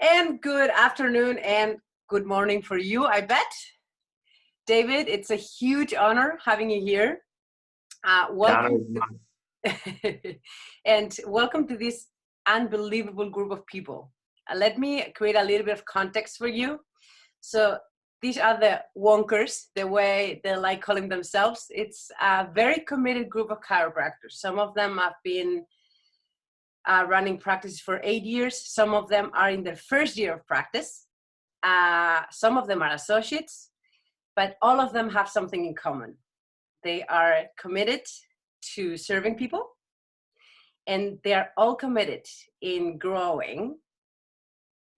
And good afternoon and good morning for you, I bet. David, it's a huge honor having you here. The honor Welcome is mine. and welcome to this unbelievable group of people. Let me create a little bit of context for you. So these are the wonkers, the way they like calling themselves. It's a very committed group of chiropractors. Some of them have been running practice for 8 years. Some of them are in their first year of practice. Some of them are associates, but all of them have something in common. They are committed to serving people, and they are all committed in growing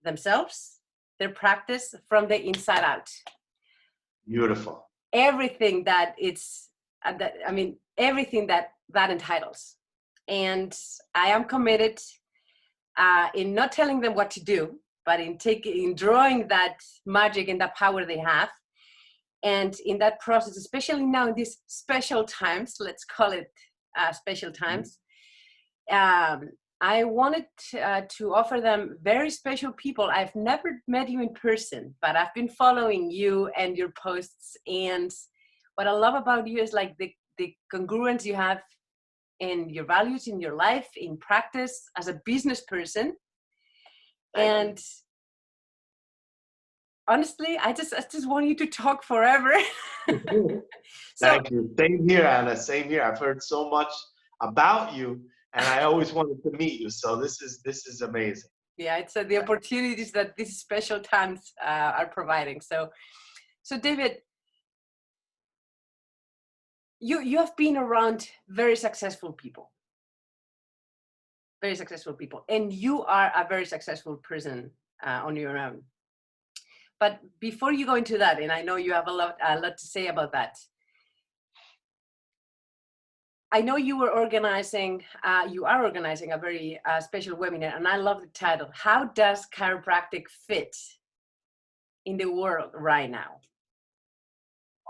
themselves, their practice from the inside out. Beautiful. Everything that everything that entitles. And I am committed in not telling them what to do, but in drawing that magic and that power they have. And in that process, especially now in these special times, let's call it special times, I wanted to offer them very special people. I've never met you in person, but I've been following you and your posts. And what I love about you is like the congruence you have in your values, in your life, in practice, as a business person. And honestly, I just want you to talk forever. Thank you. Same here, Anna. Same here. I've heard so much about you, and I always wanted to meet you. So this is amazing. Yeah, it's the opportunities that these special times are providing. So David, you have been around very successful people, and you are a very successful person on your own. But before you go into that, and I know you have a lot to say about that, I know you are organizing a very special webinar, and I love the title. How does chiropractic fit in the world right now?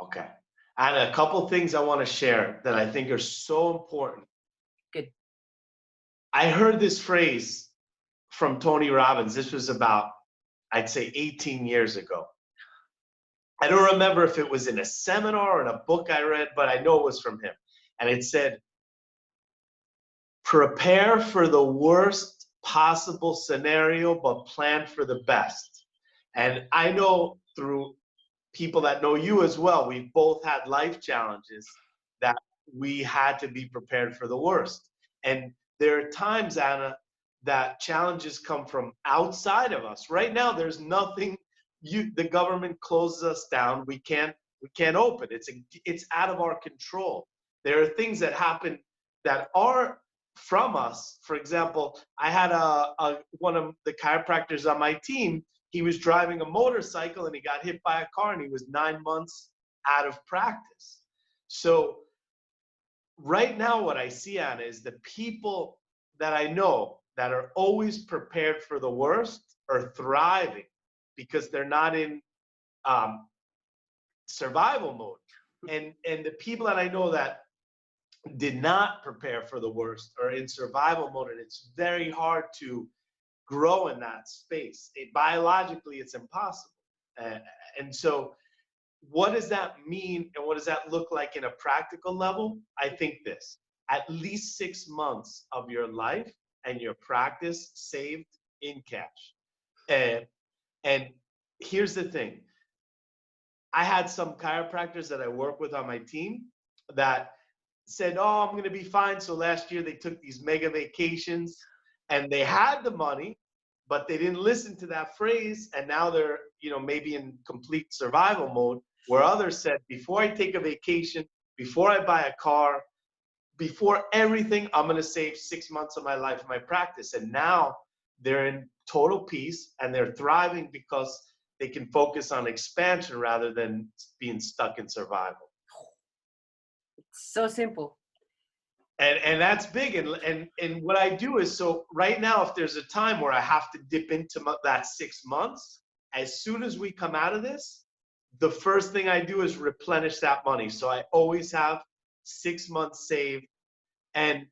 Okay. And a couple things I want to share that I think are so important. Good. I heard this phrase from Tony Robbins. This was about, I'd say, 18 years ago. I don't remember if it was in a seminar or in a book I read, but I know it was from him. And it said, prepare for the worst possible scenario, but plan for the best. And I know through people that know you as well, we've both had life challenges that we had to be prepared for the worst. And there are times, Anna, that challenges come from outside of us. Right now, there's nothing. The government closes us down. We can't open. It's out of our control. There are things that happen that are from us. For example, I had one of the chiropractors on my team. He was driving a motorcycle and he got hit by a car and he was 9 months out of practice. So right now what I see, Anna, is the people that I know that are always prepared for the worst are thriving because they're not in survival mode. And the people that I know that did not prepare for the worst are in survival mode, and it's very hard to grow in that space. Biologically, it's impossible. And so what does that mean, and what does that look like in a practical level? I think this: at least 6 months of your life and your practice saved in cash. And here's the thing. I had some chiropractors that I work with on my team that said, oh, I'm going to be fine. So last year they took these mega vacations and they had the money, but they didn't listen to that phrase. And now they're, maybe in complete survival mode, where others said, before I take a vacation, before I buy a car, before everything, I'm going to save 6 months of my life, my practice. And now they're in total peace and they're thriving because they can focus on expansion rather than being stuck in survival. So simple. And that's big. And what I do is, so right now, if there's a time where I have to dip into that 6 months, as soon as we come out of this, the first thing I do is replenish that money. So I always have 6 months saved. And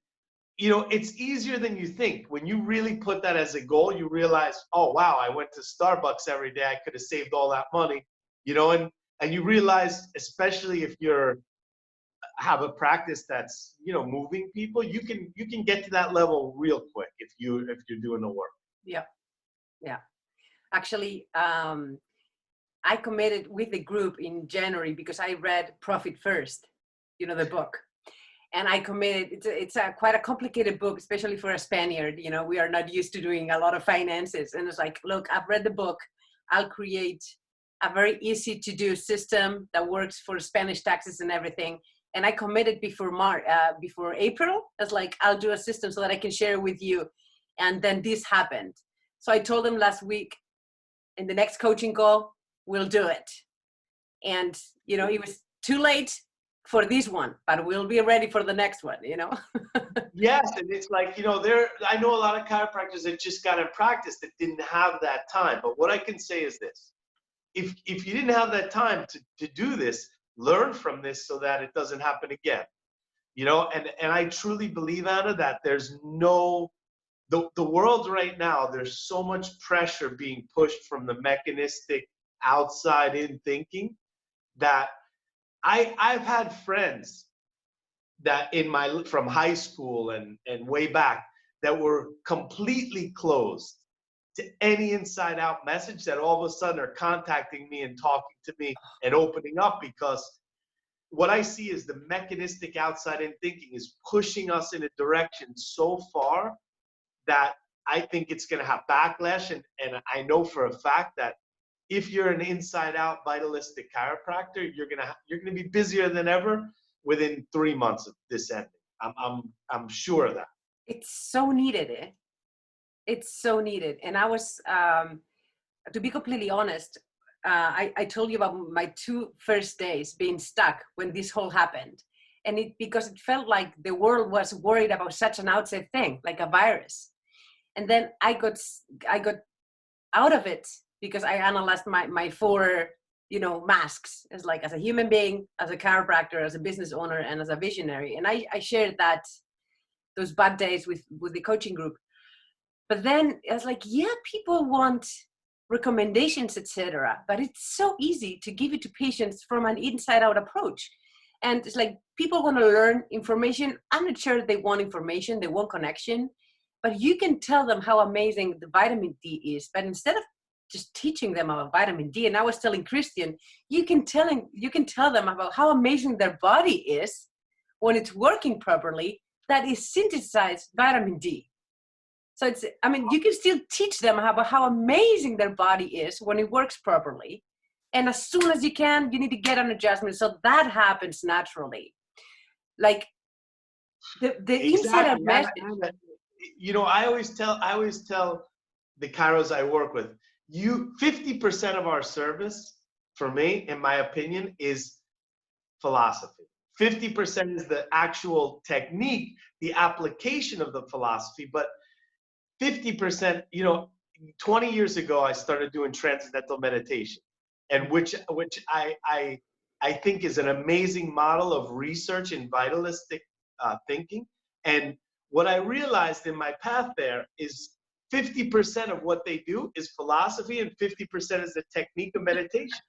it's easier than you think. When you really put that as a goal, you realize, oh, wow, I went to Starbucks every day. I could have saved all that money, and you realize, especially if have a practice that's, moving people, you can get to that level real quick if you're doing the work. Yeah. Yeah. Actually, I committed with the group in January because I read Profit First, the book. And I committed, it's quite a complicated book, especially for a Spaniard. We are not used to doing a lot of finances. And it's like, look, I've read the book. I'll create a very easy to do system that works for Spanish taxes and everything. And I committed before April. I was like, I'll do a system so that I can share it with you. And then this happened. So I told him last week, in the next coaching call, we'll do it. And, it was too late for this one, but we'll be ready for the next one, Yes, and it's like, I know a lot of chiropractors that just got in practice that didn't have that time. But what I can say is this. If you didn't have that time to do this, learn from this so that it doesn't happen again. And I truly believe, Anna, that there's the world right now, there's so much pressure being pushed from the mechanistic outside in thinking that I've had friends that from high school and way back that were completely closed to any inside out message, that all of a sudden are contacting me and talking to me and opening up, because what I see is the mechanistic outside in thinking is pushing us in a direction so far that I think it's going to have backlash. And I know for a fact that if you're an inside out vitalistic chiropractor, you're going to be busier than ever within 3 months of this ending. I'm sure of that. It's so needed. It's so needed. And I was, to be completely honest, I told you about my 2 first days being stuck when this whole happened. And because it felt like the world was worried about such an outside thing, like a virus. And then I got out of it because I analyzed my 4, masks as a human being, as a chiropractor, as a business owner, and as a visionary. And I shared those bad days with the coaching group. But then I was like, yeah, people want recommendations, etc. But it's so easy to give it to patients from an inside out approach. And it's like, people want to learn information. I'm not sure they want information, they want connection. But you can tell them how amazing the vitamin D is. But instead of just teaching them about vitamin D, and I was telling Christian, you can tell them about how amazing their body is when it's working properly, that is synthesized vitamin D. So you can still teach them about how amazing their body is when it works properly. And as soon as you can, you need to get an adjustment. So that happens naturally. Like the Exactly. inside out message. I always tell the chiros I work with, 50% of our service, for me, in my opinion, is philosophy. 50% is the actual technique, the application of the philosophy, but 50%, 20 years ago, I started doing transcendental meditation, and which I think is an amazing model of research in vitalistic thinking. And what I realized in my path there is 50% of what they do is philosophy and 50% is the technique of meditation,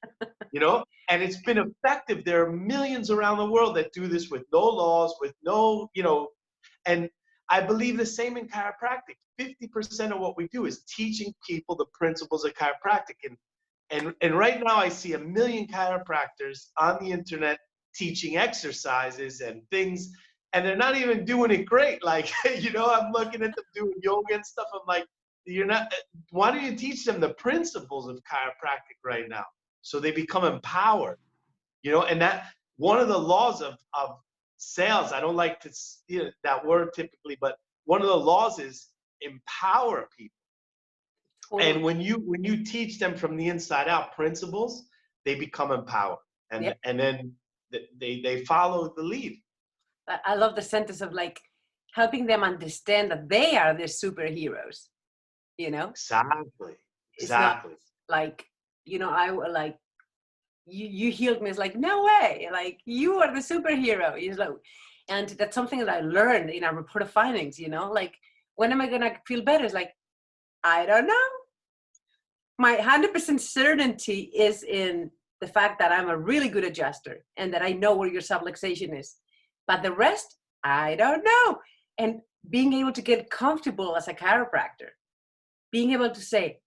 and it's been effective. There are millions around the world that do this with no laws, with no, and I believe the same in chiropractic. 50% of what we do is teaching people the principles of chiropractic. And right now I see 1 million chiropractors on the internet teaching exercises and things, and they're not even doing it great. Like, I'm looking at them doing yoga and stuff. I'm like, why don't you teach them the principles of chiropractic right now so they become empowered? And that one of the laws of sales, I don't like to steal that word typically, but one of the laws is empower people. Totally. And when you teach them from the inside out principles, they become empowered, and then they follow the lead. I love the sentence of helping them understand that they are the superheroes. Exactly. It's not you healed me. It's like, no way. Like, you are the superhero. It's like, And that's something that I learned in our report of findings, like, when am I going to feel better? It's like, I don't know. My 100% certainty is in the fact that I'm a really good adjuster and that I know where your subluxation is. But the rest, I don't know. And being able to get comfortable as a chiropractor, being able to say,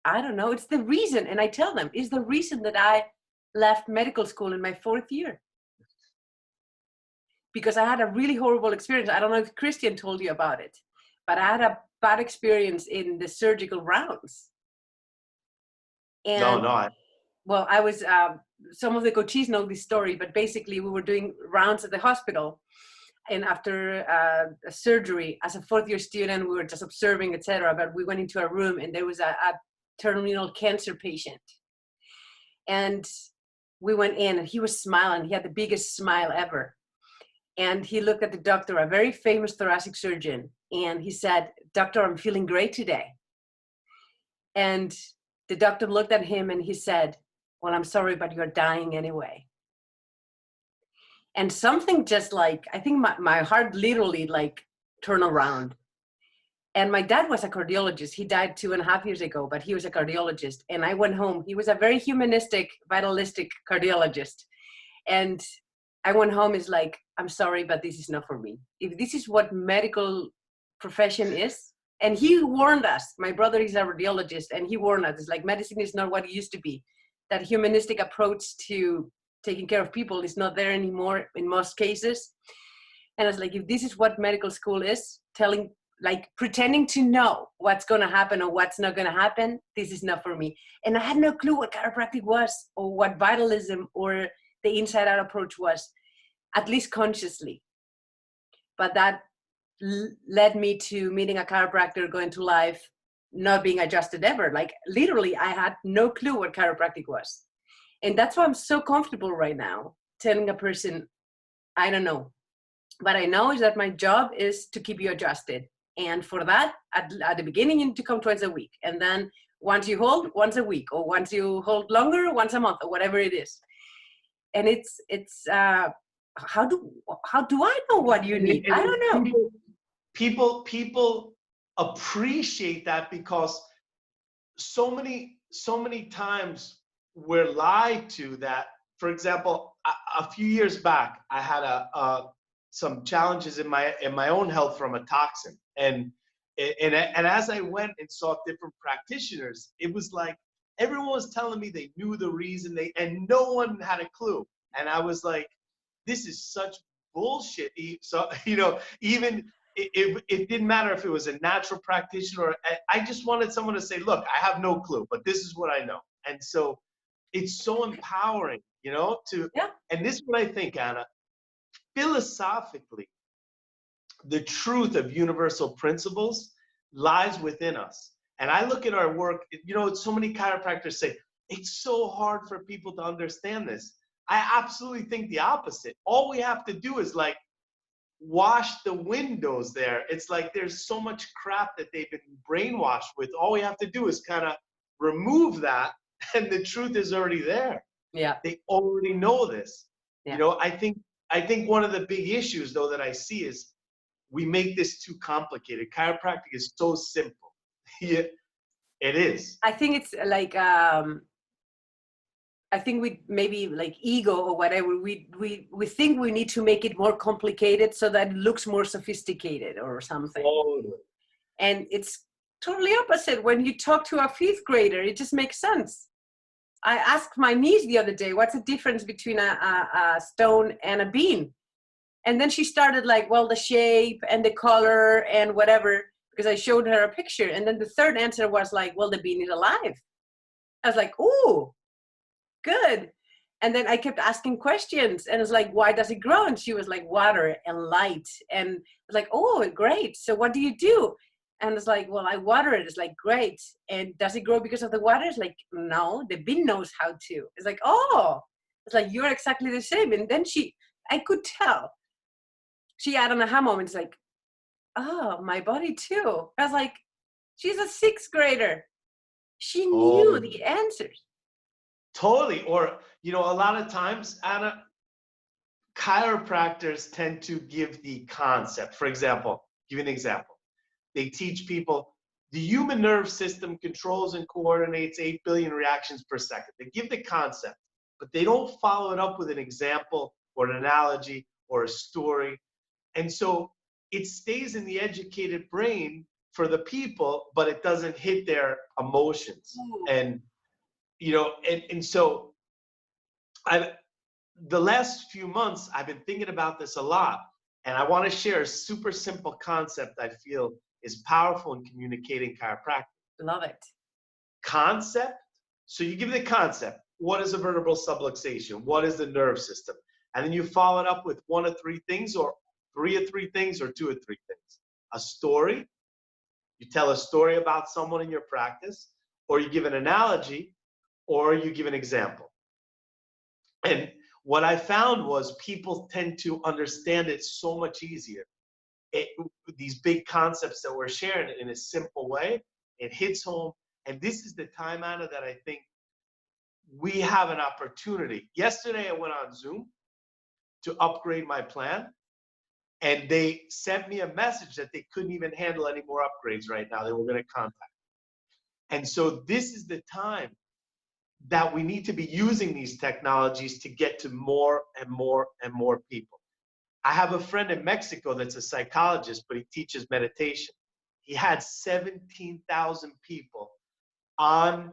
I don't know, it's the reason. And I tell them, it's the reason that I left medical school in my 4th year. Because I had a really horrible experience. I don't know if Christian told you about it, but I had a bad experience in the surgical rounds. And No. well, I was, some of the coaches know this story, but basically we were doing rounds at the hospital. And after a surgery, as a 4th year student, we were just observing, etc. But we went into a room and there was a terminal cancer patient. And we went in and he was smiling. He had the biggest smile ever. And he looked at the doctor, a very famous thoracic surgeon. And he said, "Doctor, I'm feeling great today." And the doctor looked at him and he said, "Well, I'm sorry, but you're dying anyway." And something just like, I think my heart literally like turned around. And my dad was a cardiologist. He died 2.5 years ago, but he was a cardiologist. And I went home. He was a very humanistic, vitalistic cardiologist. And I went home, is like, I'm sorry, but this is not for me. If this is what medical profession is, and he warned us, my brother is a radiologist, and he warned us, it's like, medicine is not what it used to be. That humanistic approach to taking care of people is not there anymore in most cases. And I was like, if this is what medical school is, pretending to know what's going to happen or what's not going to happen, this is not for me. And I had no clue what chiropractic was or what vitalism or the inside out approach was, at least consciously. But that led me to meeting a chiropractor, going to life, not being adjusted ever. Like literally, I had no clue what chiropractic was. And that's why I'm so comfortable right now telling a person, I don't know. What I know is that my job is to keep you adjusted. And for that, at the beginning, you need to come twice a week. And then once you hold, once a week, or once you hold longer, once a month, or whatever it is. And it's how do I know what you need? I don't know. People appreciate that because so many times we're lied to that. For example, a few years back, I had some challenges in my own health from a toxin, and as I went and saw different practitioners, it was like everyone was telling me they knew the reason, and no one had a clue. And I was like, this is such bullshit. So, even it didn't matter if it was a natural practitioner or I just wanted someone to say, look, I have no clue, but this is what I know. And so it's so empowering, and this is what I think, Anna, philosophically, the truth of universal principles lies within us. And I look at our work, so many chiropractors say, it's so hard for people to understand this. I absolutely think the opposite. All we have to do is like wash the windows there. It's like there's so much crap that they've been brainwashed with. All we have to do is kind of remove that, and the truth is already there. Yeah. They already know this. Yeah. I think one of the big issues though that I see is we make this too complicated. Chiropractic is so simple. Yeah, it is. I think it's like I think we maybe like ego or whatever, we think we need to make it more complicated so that it looks more sophisticated or something. Totally. And it's totally opposite. When you talk to a 5th grader, it just makes sense. I asked my niece the other day, what's the difference between a stone and a bean? And then she started like, well, the shape and the color and whatever, because I showed her a picture. And then the third answer was like, well, the bean is alive. I was like, ooh, good. And then I kept asking questions, and it's like, why does it grow? And she was like, water and light. And I was like, oh, great. So what do you do? And it's like, well, I water it. It's like, great. And does it grow because of the water? It's like, no, the bean knows how to. It's like, oh, it's like, you're exactly the same. And then I could tell. She had an aha moment. It's like, oh, my body too. I was like, she's a 6th grader. She knew the answers. Totally. Or, a lot of times, Anna, chiropractors tend to give the concept. For example, give you an example. They teach people the human nerve system controls and coordinates 8 billion reactions per second. They give the concept, but they don't follow it up with an example or an analogy or a story. And so it stays in the educated brain for the people, but it doesn't hit their emotions. And, you know, and so the last few months, I've been thinking about this a lot. And I want to share a super simple concept I feel is powerful in communicating chiropractic. Love it. Concept. So you give the concept. What is a vertebral subluxation? What is the nerve system? And then you follow it up with one of three things, or three of three things, or two of three things. A story. You tell a story about someone in your practice, or you give an analogy, or you give an example. And what I found was people tend to understand it so much easier. These big concepts that we're sharing in a simple way, it hits home. And this is the time, Anna, that I think we have an opportunity. Yesterday, I went on Zoom to upgrade my plan, and they sent me a message that they couldn't even handle any more upgrades right now. They were going to contact me. And so this is the time that we need to be using these technologies to get to more and more and more people. I have a friend in Mexico that's a psychologist, but he teaches meditation. He had 17,000 people on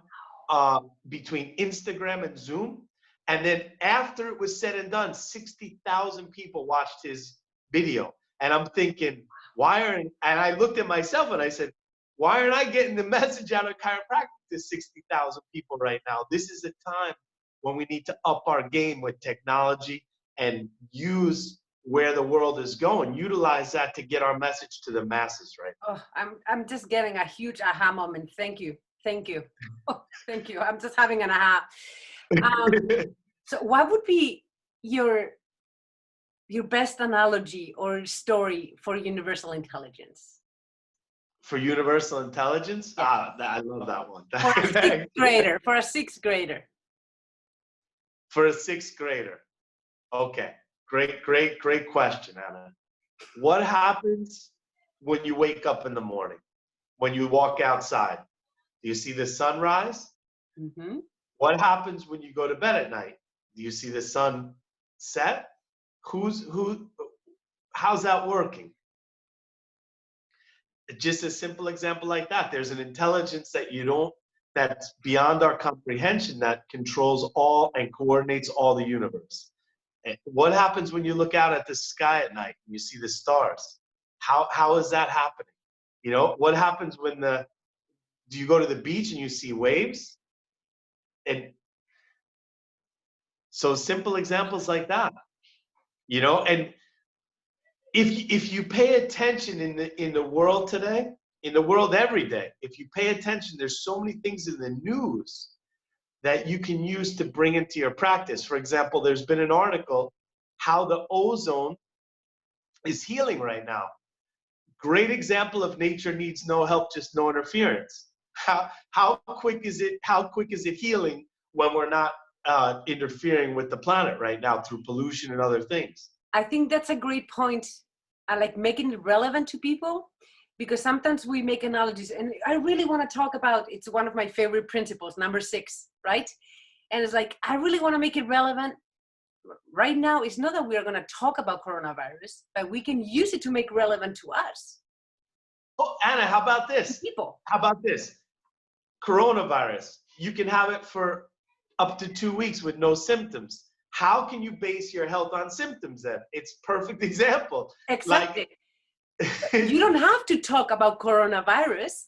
between Instagram and Zoom. And then after it was said and done, 60,000 people watched his video. And I'm thinking, and I looked at myself and I said, why aren't I getting the message out of chiropractic to 60,000 people right now? This is a time when we need to up our game with technology and use where the world is going, utilize that to get our message to the masses, right? Oh, I'm just getting a huge aha moment. Thank you. Thank you. Oh, thank you. I'm just having an aha. So what would be your best analogy or story for universal intelligence? For universal intelligence? Yeah. I love that one. For a sixth grader. For a sixth grader. For a sixth grader. Okay. Great question, Anna. What happens when you wake up in the morning? When you walk outside? Do you see the sunrise? Mm-hmm. What happens when you go to bed at night? Do you see the sun set? How's that working? Just a simple example like that. There's an intelligence that's beyond our comprehension that controls all and coordinates all the universe. And what happens when you look out at the sky at night and you see the stars? How is that happening? You know, what happens do you go to the beach and you see waves? And so simple examples like that, you know, and if you pay attention in the world today, in the world every day, if you pay attention, there's so many things in the news that you can use to bring into your practice. For example, there's been an article, how the ozone is healing right now. Great example of nature needs no help, just no interference. How quick is it healing when we're not interfering with the planet right now through pollution and other things? I think that's a great point. I like making it relevant to people, because sometimes we make analogies, and I really want to talk about, it's one of my favorite principles, number 6, right? And it's like, I really want to make it relevant. Right now, it's not that we are going to talk about coronavirus, but we can use it to make relevant to us. Oh, Anna, how about this? People. How about this? Coronavirus, you can have it for up to 2 weeks with no symptoms. How can you base your health on symptoms then? It's perfect example. Exactly. You don't have to talk about coronavirus,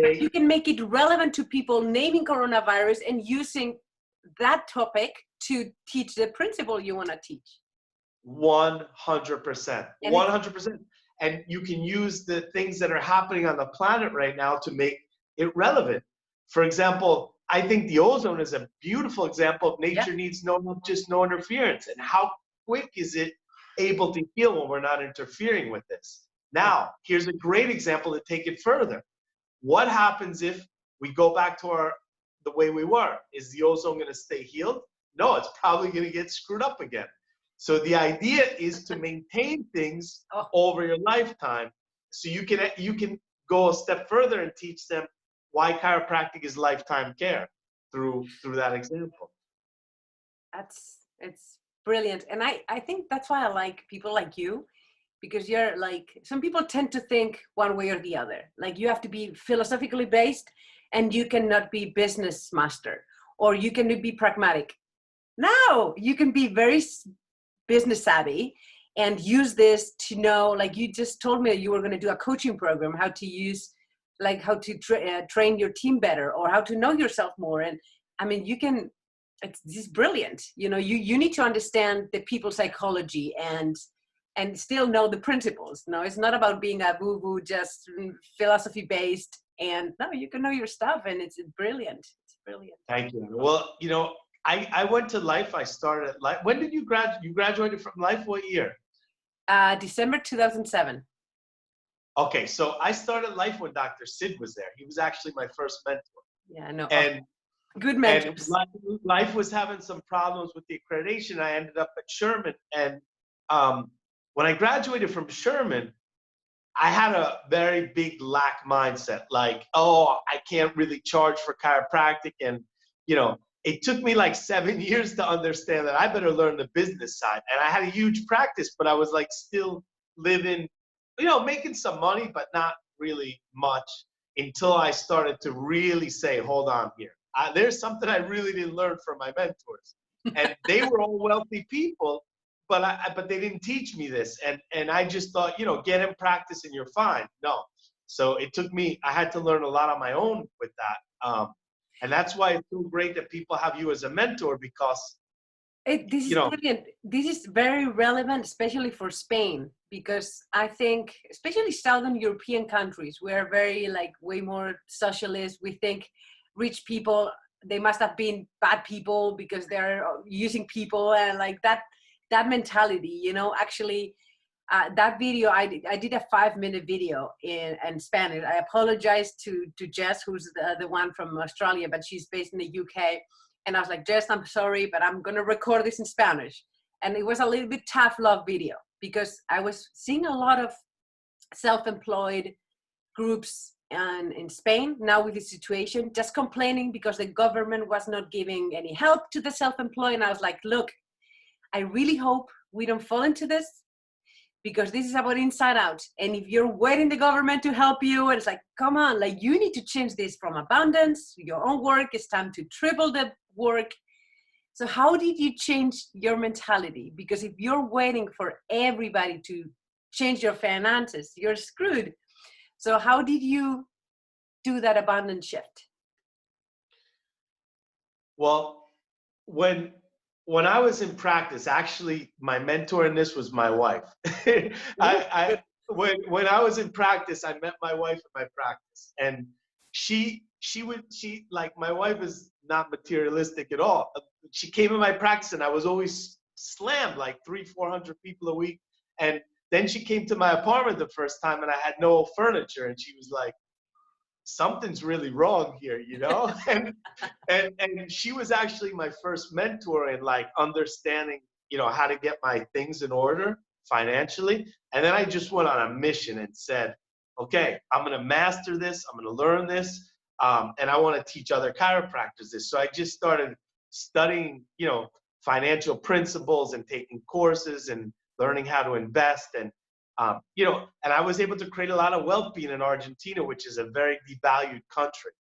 but you can make it relevant to people, naming coronavirus and using that topic to teach the principle you want to teach. 100%. 100%. And you can use the things that are happening on the planet right now to make it relevant. For example, I think the ozone is a beautiful example of nature needs just no interference. And how quick is it able to heal when we're not interfering with this? Now, here's a great example to take it further. What happens if we go back to the way we were? Is the ozone going to stay healed? No, it's probably going to get screwed up again. So the idea is to maintain things Oh, over your lifetime, so you can go a step further and teach them why chiropractic is lifetime care through that example. it's brilliant. And I think that's why I like people like you, because you're like, some people tend to think one way or the other. Like you have to be philosophically based and you cannot be business master, or you can be pragmatic. No, you can be very business savvy and use this to know, like you just told me that you were going to do a coaching program, how to use, like how to train your team better, or how to know yourself more. And I mean, you can, it's this is brilliant. You know, you need to understand the people psychology and still know the principles. No, it's not about being a woo-woo, just philosophy based. And no, you can know your stuff, and it's brilliant. It's brilliant. Thank you. Well, I went to Life. I started at Life. When did you graduate? You graduated from Life what year? December 2007. Okay, so I started Life when Dr. Sid was there. He was actually my first mentor. Yeah, I know. And Good and mentors. Life was having some problems with the accreditation. I ended up at Sherman. And when I graduated from Sherman, I had a very big lack mindset, like, oh, I can't really charge for chiropractic. And, it took me like 7 years to understand that I better learn the business side. And I had a huge practice, but I was like still living, making some money, but not really much, until I started to really say, hold on here. There's something I really didn't learn from my mentors. And they were all wealthy people, but they didn't teach me this. And I just thought, get in practice and you're fine. No. So it took me, I had to learn a lot on my own with that. And that's why it's so great that people have you as a mentor, because, This is brilliant. This is very relevant, especially for Spain, because I think, especially Southern European countries, we are very like way more socialist. We think rich people, they must have been bad people because they're using people, and like that mentality, actually. That video, I did a 5-minute video in Spanish. I apologize to Jess, who's the one from Australia, but she's based in the UK. And I was like, Jess, I'm sorry, but I'm going to record this in Spanish. And it was a little bit tough love video, because I was seeing a lot of self-employed groups in Spain now with the situation, just complaining because the government was not giving any help to the self-employed. And I was like, look, I really hope we don't fall into this, because this is about inside out. And if you're waiting the government to help you, it's like, come on, like you need to change this from abundance, your own work. It's time to triple the work. So how did you change your mentality? Because if you're waiting for everybody to change your finances, you're screwed. So how did you do that abundance shift? Well, when I was in practice, actually, my mentor in this was my wife. When I was in practice, I met my wife in my practice, and she like, my wife is not materialistic at all. She came in my practice, and I was always slammed like 300-400 people a week. And then she came to my apartment the first time, and I had no furniture, and she was like, something's really wrong here, and she was actually my first mentor in like understanding, how to get my things in order financially. And then I just went on a mission and said, okay, I'm going to master this. I'm going to learn this. And I want to teach other chiropractors this. So I just started studying, financial principles and taking courses and learning how to invest. And and I was able to create a lot of wealth being in Argentina, which is a very devalued country.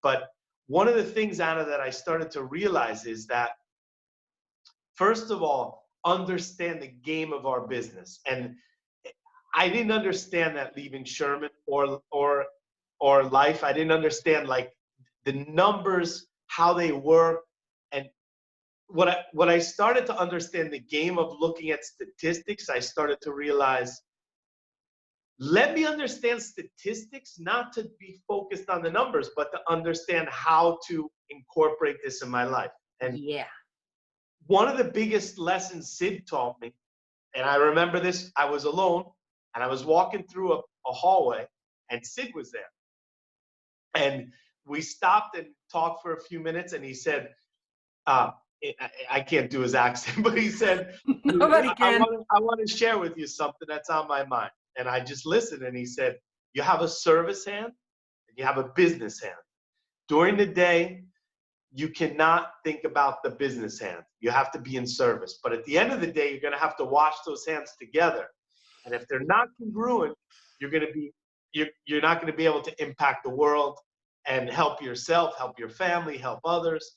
But one of the things, Anna, that I started to realize is that, first of all, understand the game of our business. And I didn't understand that leaving Sherman or Life. I didn't understand like the numbers, how they work. And what I started to understand the game of looking at statistics, I started to realize, let me understand statistics, not to be focused on the numbers, but to understand how to incorporate this in my life. And yeah, one of the biggest lessons Sid taught me, and I remember this, I was alone and I was walking through a hallway, and Sid was there. And we stopped and talked for a few minutes, and he said, I can't do his accent, but he said, Nobody can. I want to share with you something that's on my mind. And I just listened, and he said, you have a service hand and you have a business hand. During the day, you cannot think about the business hand. You have to be in service. But at the end of the day, you're going to have to wash those hands together. And if they're not congruent, you're not going to be able to impact the world and help yourself, help your family, help others.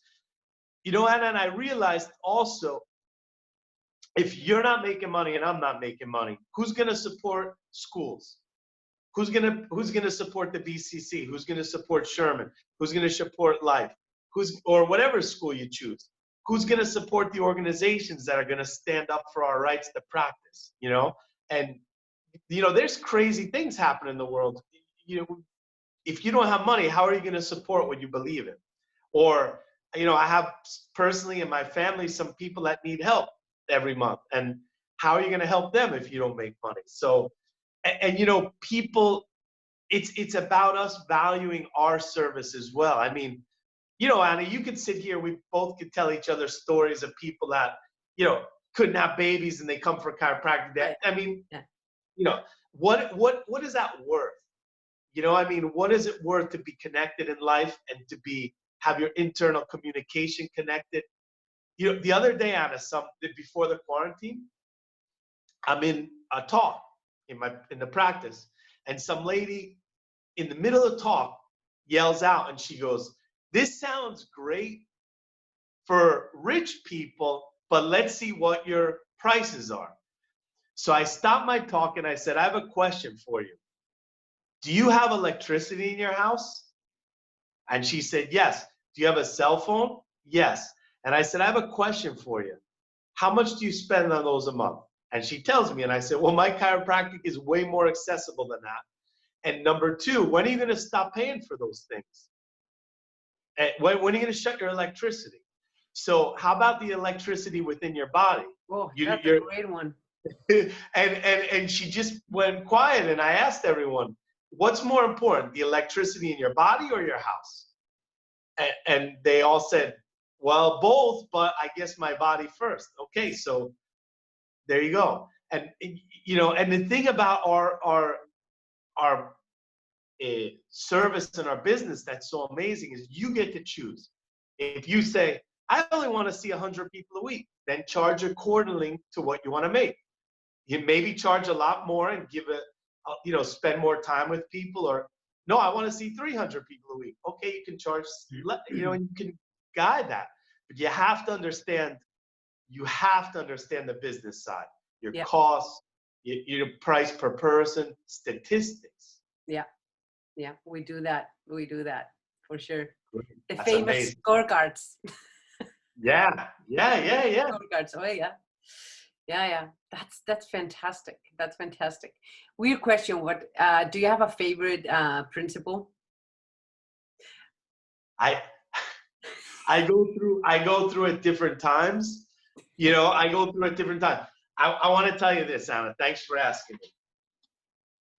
You know, Anna, and I realized also, if you're not making money and I'm not making money, who's going to support schools? Who's gonna support the BCC? Who's gonna support Sherman? Who's gonna support Life? Or whatever school you choose? Who's gonna support the organizations that are gonna stand up for our rights to practice? You know, and you know, there's crazy things happen in the world. You know, if you don't have money, how are you gonna support what you believe in? Or, you know, I have personally in my family some people that need help every month, and how are you gonna help them if you don't make money? So. And you know, people, it's about us valuing our service as well. I mean, you know, Anna, you could sit here, we both could tell each other stories of people that, you know, couldn't have babies and they come for chiropractic. Right. I mean, Yeah. you know, what is that worth? You know, I mean, what is it worth to be connected in life and to have your internal communication connected? You know, the other day, Anna, before the quarantine, I'm in a talk in the practice, and some lady in the middle of the talk yells out, and she goes, "This sounds great for rich people, but let's see what your prices are." So I stopped my talk and I said, "I have a question for you. Do you have electricity in your house?" And she said, "Yes." "Do you have a cell phone?" "Yes." And I said, "I have a question for you. How much do you spend on those a month?" And she tells me, and I said, "Well, my chiropractic is way more accessible than that. And number two, when are you going to stop paying for those things? And when are you going to shut your electricity? So how about the electricity within your body?" Oh, that's a great one. and she just went quiet, and I asked everyone, what's more important, the electricity in your body or your house? And they all said, well, both, but I guess my body first. Okay, so there you go. And you know, and the thing about our service and our business that's so amazing is you get to choose. If you say, I only want to see 100 people a week, then charge accordingly to what you want to make. You maybe charge a lot more and you know, spend more time with people. Or no, I want to see 300 people a week. Okay, you can charge, you know, and you can guide that. But you have to understand the business side, your costs, your price per person, statistics. Yeah, we do that for sure. The That's famous amazing. scorecards. Yeah. Scorecards. Oh yeah. That's fantastic. That's fantastic. Weird question. What do you have a favorite principle? I go through at different times. You know, I go through at different times. I want to tell you this, Anna. Thanks for asking me.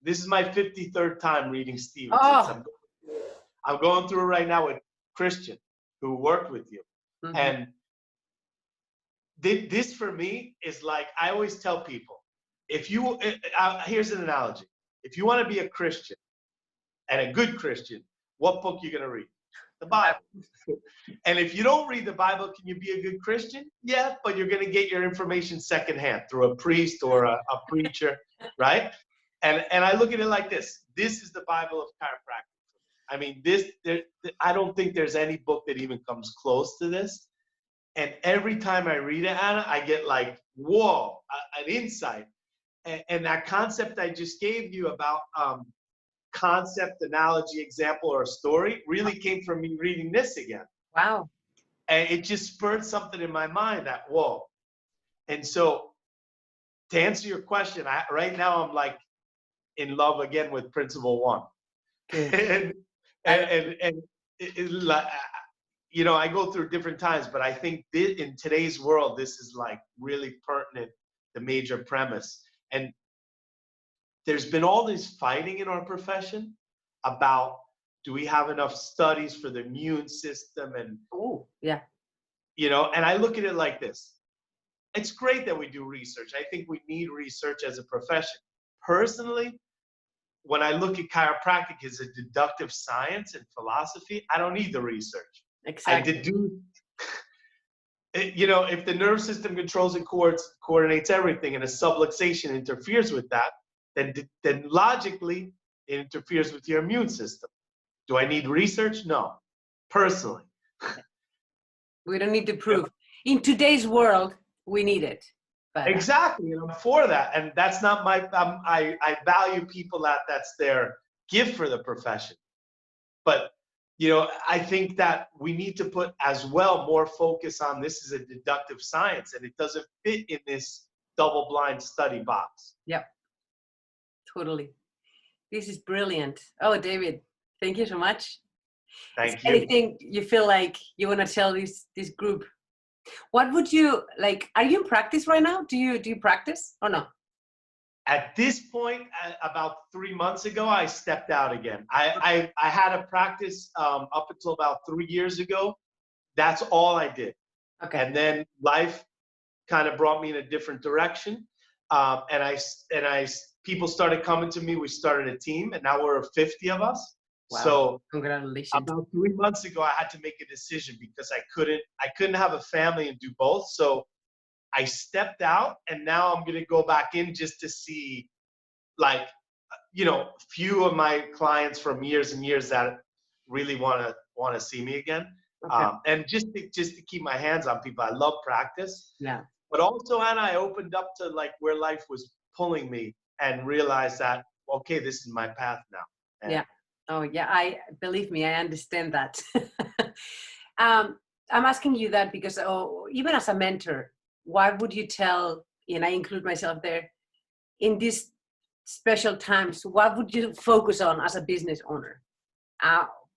This is my 53rd time reading Stevens. Oh. I'm going through it right now with Christian, who worked with you. Mm-hmm. And this for me is like, I always tell people, here's an analogy. If you want to be a Christian and a good Christian, what book are you going to read? The Bible. And if you don't read the Bible, can you be a good Christian? Yeah, but you're going to get your information secondhand through a priest or a preacher, right? And I look at it like this. This is the Bible of chiropractic. I mean, I don't think there's any book that even comes close to this. And every time I read it, Anna, I get like, whoa, an insight. And that concept I just gave you about concept, analogy, example, or story really came from me reading this again. Wow. And it just spurred something in my mind that, whoa. And so to answer your question, right now I'm like in love again with principle one. Good. and you know, I go through different times, but I think in today's world, this is like really pertinent, the major premise. And there's been all this fighting in our profession about, do we have enough studies for the immune system? And oh, yeah. And I look at it like this. It's great that we do research. I think we need research as a profession. Personally, when I look at chiropractic as a deductive science and philosophy, I don't need the research. Exactly. I deduce, if the nerve system controls and coordinates everything and a subluxation interferes with that, then logically it interferes with your immune system. Do I need research? No, personally. We don't need to prove. In today's world, we need it. But, exactly, and I'm for that. And that's not I value people that's their gift for the profession. But, I think that we need to put as well more focus on this is a deductive science, and it doesn't fit in this double-blind study box. Yep, totally. This is brilliant. Oh, David, thank you so much. Thank you. Anything you feel like you want to tell this group? What would you like? Are you in practice right now? Do you practice or no? At this point, about 3 months ago, I stepped out again. I had a practice up until about 3 years ago. That's all I did. Okay. And then life kind of brought me in a different direction. And people started coming to me. We started a team, and now we're 50 of us. Wow. So congratulations. About 3 months ago, I had to make a decision because I couldn't have a family and do both. So I stepped out, and now I'm going to go back in just to see, few of my clients from years and years that really want to see me again. Okay. And just to keep my hands on people. I love practice. Yeah. But also, Anna, I opened up to where life was pulling me and realized that, okay, this is my path now. And yeah. Oh, yeah. Believe me, I understand that. I'm asking you that because even as a mentor, why would you tell, and I include myself there, in these special times, what would you focus on as a business owner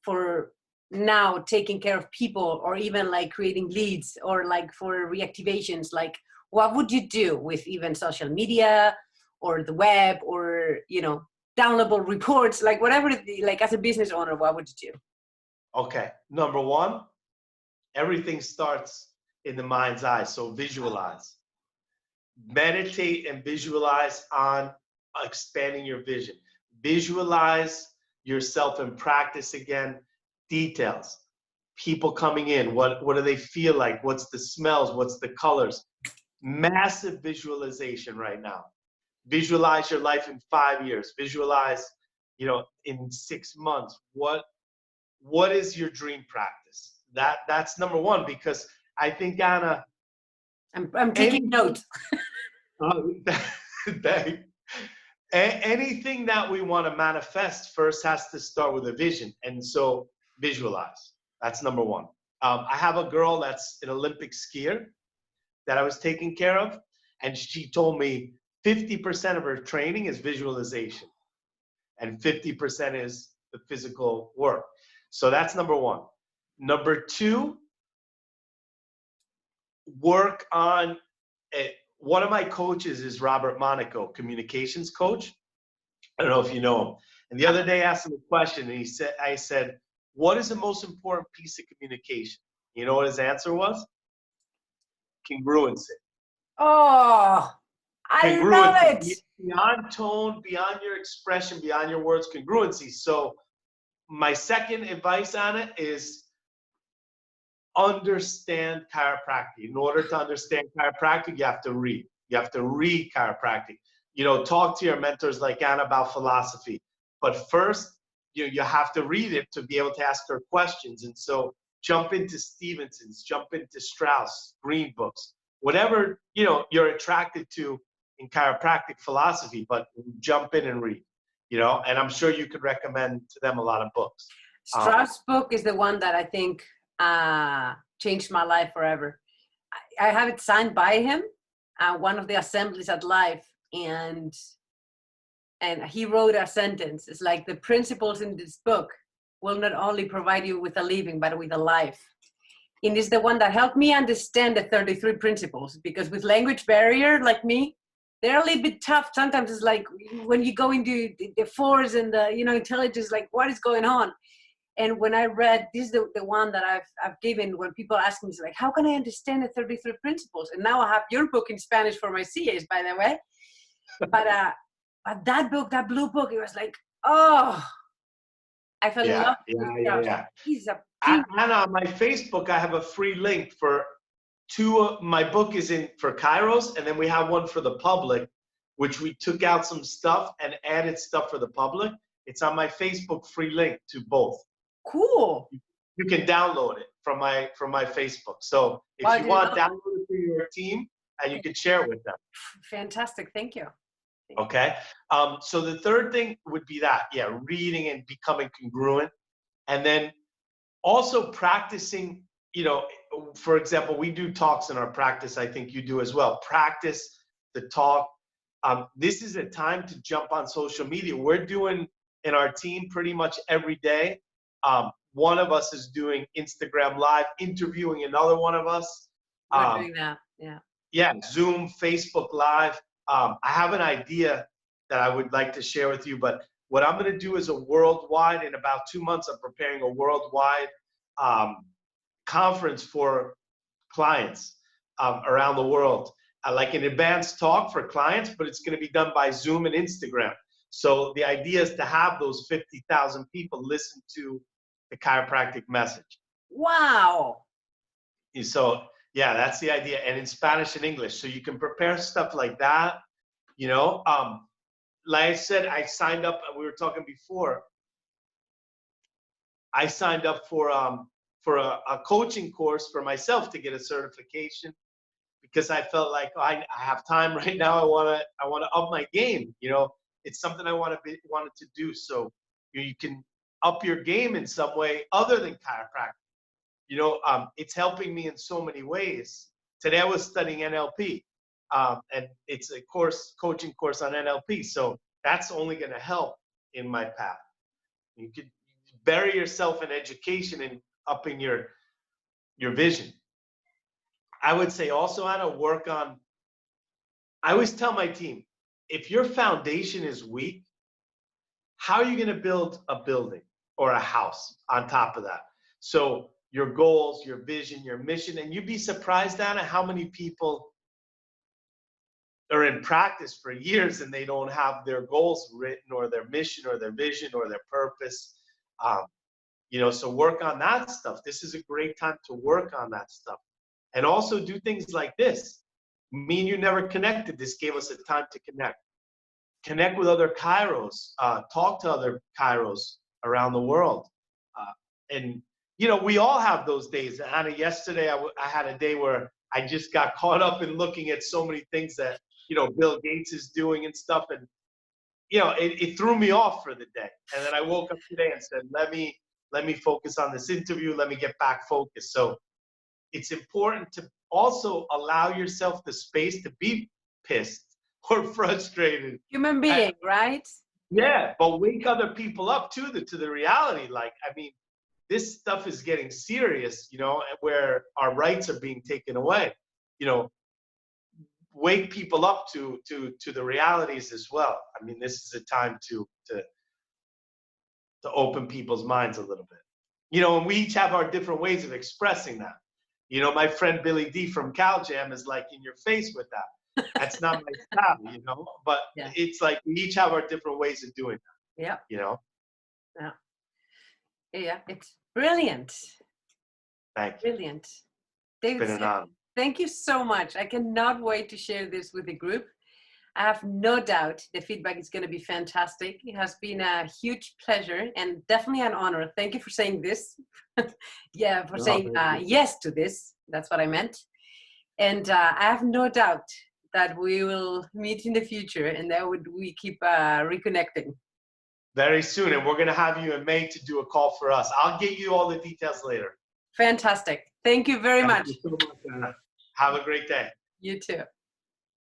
for now taking care of people, or even creating leads, or for reactivations? What would you do with even social media or the web, or downloadable reports, whatever, as a business owner, what would you do? Okay. Number one, everything starts in the mind's eye. So visualize. Meditate and visualize on expanding your vision. Visualize yourself in practice again. Details. People coming in. What do they feel like? What's the smells? What's the colors? Massive visualization right now. Visualize your life in 5 years. Visualize, in 6 months. What is your dream practice? That's number one, because I think, Anna, I'm taking notes. Anything that we want to manifest first has to start with a vision. And so visualize. That's number one. I have a girl that's an Olympic skier that I was taking care of, and she told me 50% of her training is visualization and 50% is the physical work. So that's number one. Number two, work on it. One of my coaches is Robert Monaco, communications coach. I don't know if you know him. And the other day I asked him a question, and I said, what is the most important piece of communication? You know what his answer was? Congruency. Oh, I love it. Beyond tone, beyond your expression, beyond your words, congruency. So my second advice on it is understand chiropractic. In order to understand chiropractic, you have to read. You have to read chiropractic. Talk to your mentors like Anna about philosophy. But first, you have to read it to be able to ask her questions. And so jump into Stevenson's, jump into Strauss, Green books, whatever, you're attracted to in chiropractic philosophy, but jump in and read, and I'm sure you could recommend to them a lot of books. Strauss' book is the one that I think changed my life forever. I have it signed by him, one of the assemblies at Life, and he wrote a sentence. It's like, the principles in this book will not only provide you with a living, but with a life. And it's the one that helped me understand the 33 principles, because with language barrier like me, they're a little bit tough. Sometimes it's like when you go into the force and the, intelligence, what is going on? And when I read, this is the one that I've given when people ask me, like, how can I understand the 33 principles? And now I have your book in Spanish for my CAs, by the way. But that book, that blue book, it was like, oh, I fell in love with Yeah. He's a And on my Facebook, I have a free link for my book is in for Kairos, and then we have one for the public, which we took out some stuff and added stuff for the public. It's on my Facebook free link to both. Cool. You can download it from my Facebook. So if you want, download it to your team and you can share it with them. Fantastic. Thank you. Okay. So the third thing would be that, reading and becoming congruent. And then also practicing, for example, we do talks in our practice. I think you do as well. Practice the talk. This is a time to jump on social media. We're doing in our team pretty much every day. One of us is doing Instagram Live, interviewing another one of us. We're doing that, yeah. Yeah, Zoom, Facebook Live. I have an idea that I would like to share with you, but what I'm going to do is a worldwide, in about 2 months, I'm preparing a worldwide conference for clients around the world. Like an advanced talk for clients, but it's going to be done by Zoom and Instagram. So the idea is to have those 50,000 people listen to the chiropractic message. Wow. So yeah, that's the idea. And in Spanish and English. So you can prepare stuff like that, like I said, I signed up, we were talking before, I signed up for a coaching course for myself to get a certification, because I felt like I have time right now. I want to up my game. It's something I wanted to do. So you can up your game in some way other than chiropractic. It's helping me in so many ways. Today I was studying NLP, and it's a coaching course on NLP. So that's only going to help in my path. You could bury yourself in education and upping your vision. I would say also how to work on, I always tell my team, if your foundation is weak, how are you going to build a building or a house on top of that? So your goals, your vision, your mission, and you'd be surprised, Anna, how many people are in practice for years and they don't have their goals written, or their mission, or their vision, or their purpose. So work on that stuff. This is a great time to work on that stuff. And also do things like this. Me and you never connected. This gave us a time to connect. Connect with other chiros. Talk to other chiros around the world. And we all have those days. Anna, yesterday I had a day where I just got caught up in looking at so many things that, Bill Gates is doing and stuff. And, it threw me off for the day. And then I woke up today and said, let me focus on this interview. Let me get back focused. So it's important to also allow yourself the space to be pissed or frustrated. Human being, right? Yeah, but wake other people up to the reality. Like, this stuff is getting serious, where our rights are being taken away. Wake people up to the realities as well. This is a time to open people's minds a little bit. And we each have our different ways of expressing that. My friend Billy D from CalJam is like in your face with that. That's not my style, but yeah. It's like we each have our different ways of doing that. Yeah. Yeah. Yeah, it's brilliant. Thank you. Brilliant. David, thank you so much. I cannot wait to share this with the group. I have no doubt the feedback is going to be fantastic. It has been a huge pleasure and definitely an honor. Thank you for saying this. Saying yes to this. That's what I meant. And I have no doubt that we will meet in the future, and that we keep reconnecting. Very soon, and we're going to have you in May to do a call for us. I'll get you all the details later. Fantastic. Thank you very much. Thank you so much, Anna. Have a great day. You too.